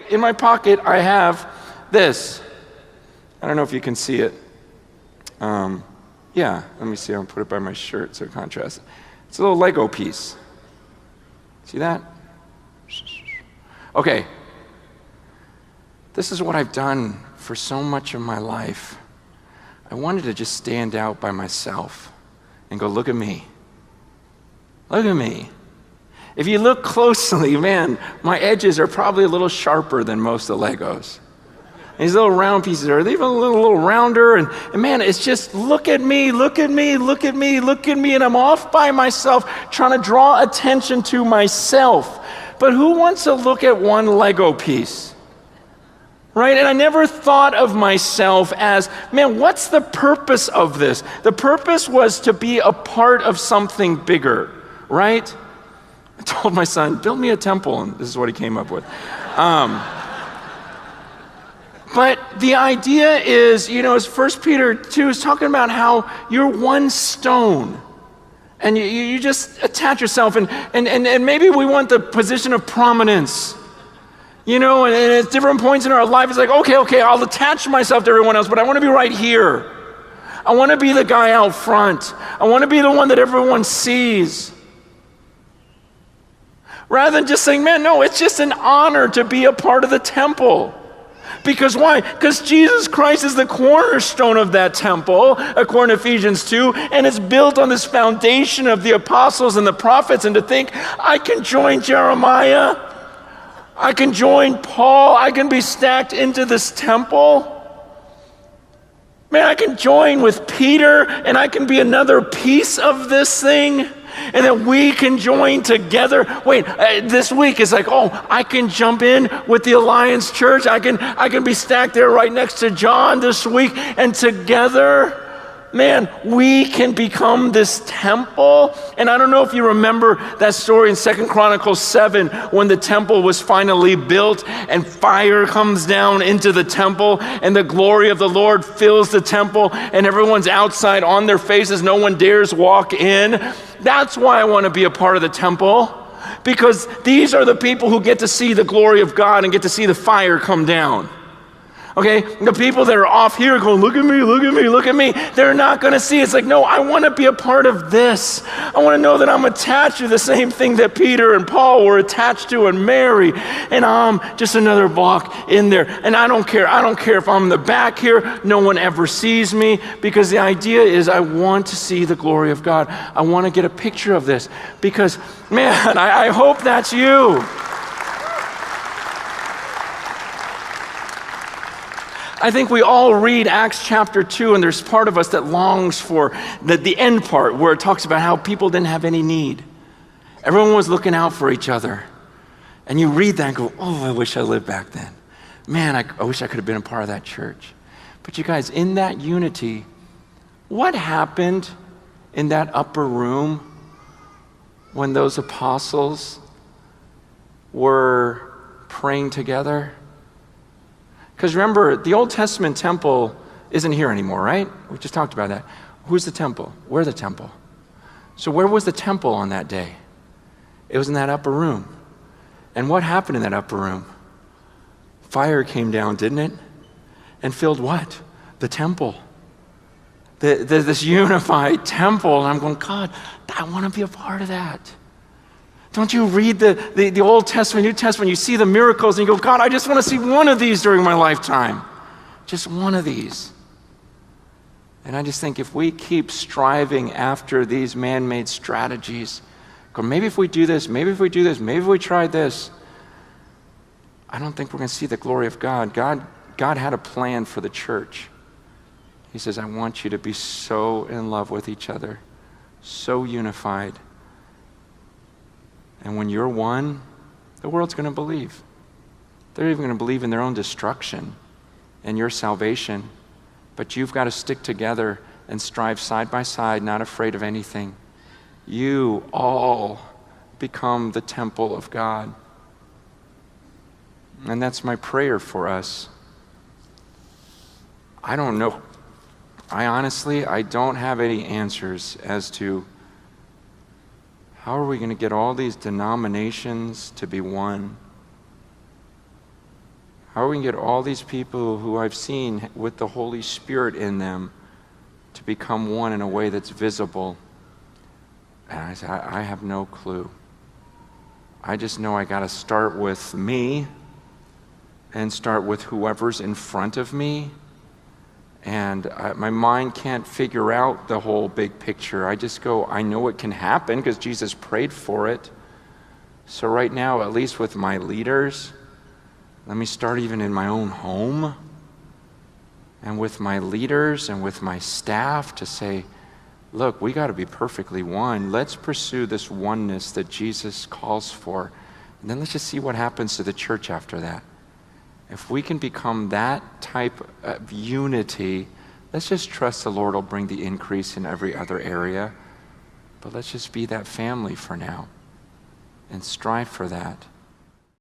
In my pocket, I have this. I don't know if you can see it. Yeah, let me see. I'll put it by my shirt so it contrasts. It's a little Lego piece. See that? Okay. This is what I've done for so much of my life. I wanted to just stand out by myself and go, look at me. Look at me. If you look closely, man, my edges are probably a little sharper than most of the Legos. These little round pieces are even a little rounder, and man, it's just look at me, look at me, look at me, look at me, and I'm off by myself trying to draw attention to myself. But who wants to look at one Lego piece? Right? And I never thought of myself as, man, what's the purpose of this? The purpose was to be a part of something bigger, right? I told my son, build me a temple, and this is what he came up with. But the idea is, as 1 Peter 2 is talking about how you're one stone. And you just attach yourself, and maybe we want the position of prominence. And at different points in our life, it's like, okay, I'll attach myself to everyone else, but I want to be right here. I want to be the guy out front. I want to be the one that everyone sees. Rather than just saying, man, no, it's just an honor to be a part of the temple. Because why? Because Jesus Christ is the cornerstone of that temple, according to Ephesians 2, and it's built on this foundation of the apostles and the prophets. And to think, I can join Jeremiah, I can join Paul, I can be stacked into this temple. Man, I can join with Peter, and I can be another piece of this thing. And then we can join together. Wait, this week is like, I can jump in with the Alliance Church. I can be stacked there right next to John this week. And together, man, we can become this temple. And I don't know if you remember that story in 2 Chronicles 7 when the temple was finally built and fire comes down into the temple and the glory of the Lord fills the temple and everyone's outside on their faces. No one dares walk in. That's why I want to be a part of the temple, because these are the people who get to see the glory of God and get to see the fire come down. Okay, the people that are off here going, look at me, look at me, look at me, they're not going to see. It's like, no, I want to be a part of this. I want to know that I'm attached to the same thing that Peter and Paul were attached to, and Mary, and I'm just another block in there. And I don't care if I'm in the back here, no one ever sees me, because the idea is I want to see the glory of God. I want to get a picture of this, because, man, I hope that's you. I think we all read Acts chapter 2, and there's part of us that longs for the end part where it talks about how people didn't have any need. Everyone was looking out for each other. And you read that and go, I wish I lived back then. Man, I wish I could have been a part of that church. But you guys, in that unity, what happened in that upper room when those apostles were praying together? Because remember, the Old Testament temple isn't here anymore, right? We just talked about that. Who's the temple? We're the temple. So where was the temple on that day? It was in that upper room. And what happened in that upper room? Fire came down, didn't it? And filled what? The temple. This unified temple. And I'm going, God, I want to be a part of that. Don't you read the Old Testament, New Testament, you see the miracles and you go, God, I just want to see one of these during my lifetime. Just one of these. And I just think if we keep striving after these man-made strategies, go, maybe if we do this, maybe if we do this, maybe if we try this, I don't think we're going to see the glory of God. God had a plan for the church. He says, I want you to be so in love with each other, so unified. And when you're one, the world's going to believe. They're even going to believe in their own destruction and your salvation. But you've got to stick together and strive side by side, not afraid of anything. You all become the temple of God. And that's my prayer for us. I don't know. I don't have any answers as to how are we going to get all these denominations to be one? How are we going to get all these people who I've seen with the Holy Spirit in them to become one in a way that's visible? And I said, I have no clue. I just know I got to start with me and start with whoever's in front of me. And my mind can't figure out the whole big picture. I just go, I know it can happen because Jesus prayed for it. So right now, at least with my leaders, let me start even in my own home and with my leaders and with my staff to say, look, we got to be perfectly one. Let's pursue this oneness that Jesus calls for. And then let's just see what happens to the church after that. If we can become that type of unity, let's just trust the Lord will bring the increase in every other area. But let's just be that family for now and strive for that.